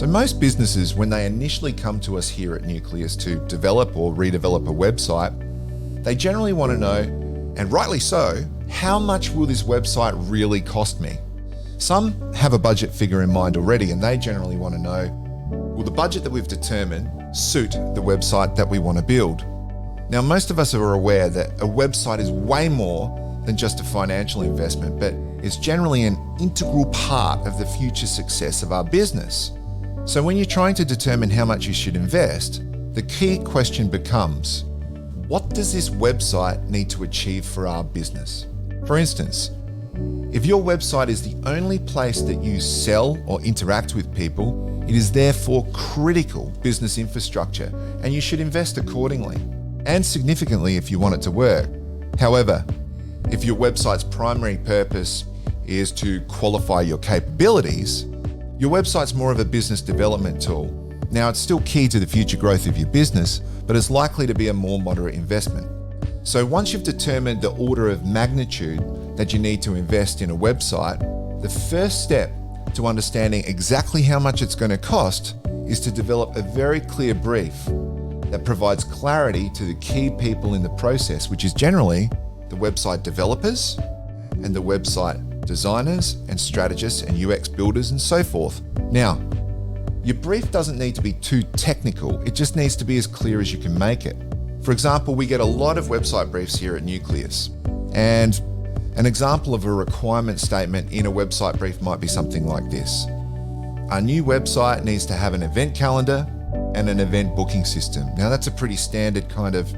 So most businesses, when they initially come to us here at Nucleus to develop or redevelop a website, they generally want to know, and rightly so, how much will this website really cost me? Some have a budget figure in mind already, and they generally want to know, will the budget that we've determined suit the website that we want to build? Now, most of us are aware that a website is way more than just a financial investment, but it's generally an integral part of the future success of our business. So when you're trying to determine how much you should invest, the key question becomes, what does this website need to achieve for our business? For instance, if your website is the only place that you sell or interact with people, it is therefore critical business infrastructure, and you should invest accordingly and significantly if you want it to work. However, if your website's primary purpose is to qualify your capabilities, your website's more of a business development tool. Now, it's still key to the future growth of your business, but it's likely to be a more moderate investment. So once you've determined the order of magnitude that you need to invest in a website, the first step to understanding exactly how much it's going to cost is to develop a very clear brief that provides clarity to the key people in the process, which is generally the website developers and the website designers and strategists and UX builders and so forth. Now, your brief doesn't need to be too technical, it just needs to be as clear as you can make it. For example, we get a lot of website briefs here at Nucleus, and an example of a requirement statement in a website brief might be something like this. Our new website needs to have an event calendar and an event booking system. Now, that's a pretty standard kind of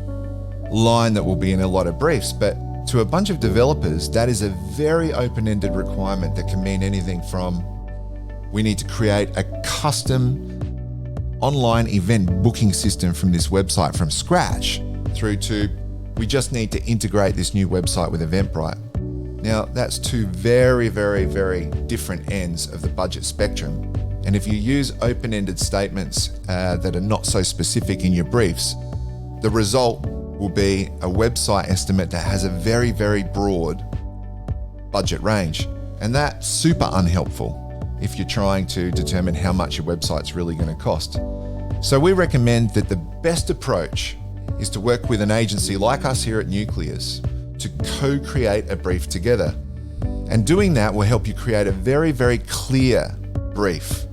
line that will be in a lot of briefs, but to a bunch of developers, that is a very open-ended requirement that can mean anything from we need to create a custom online event booking system from this website from scratch, through to we just need to integrate this new website with Eventbrite. Now, that's two very, very, very different ends of the budget spectrum. And if you use open-ended statements that are not so specific in your briefs, the result will be a website estimate that has a very, very broad budget range. And that's super unhelpful if you're trying to determine how much your website's really going to cost. So we recommend that the best approach is to work with an agency like us here at Nucleus to co-create a brief together. And doing that will help you create a very, very clear brief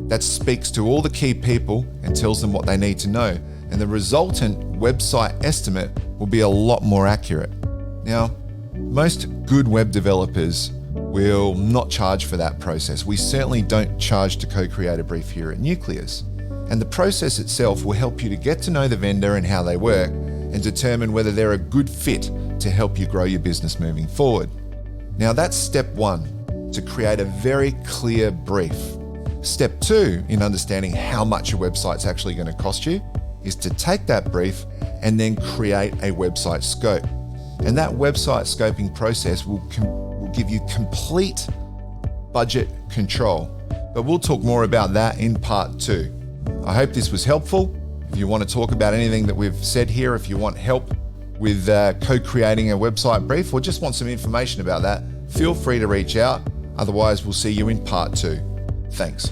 that speaks to all the key people and tells them what they need to know. And the resultant website estimate will be a lot more accurate. Now, most good web developers will not charge for that process. We certainly don't charge to co-create a brief here at Nucleus. And the process itself will help you to get to know the vendor and how they work and determine whether they're a good fit to help you grow your business moving forward. Now, that's step one, to create a very clear brief. Step two, in understanding how much your website's actually going to cost you, is to take that brief and then create a website scope. And that website scoping process will give you complete budget control. But we'll talk more about that in part 2. I hope this was helpful. If you want to talk about anything that we've said here, if you want help with co-creating a website brief or just want some information about that, feel free to reach out. Otherwise, we'll see you in part 2. Thanks.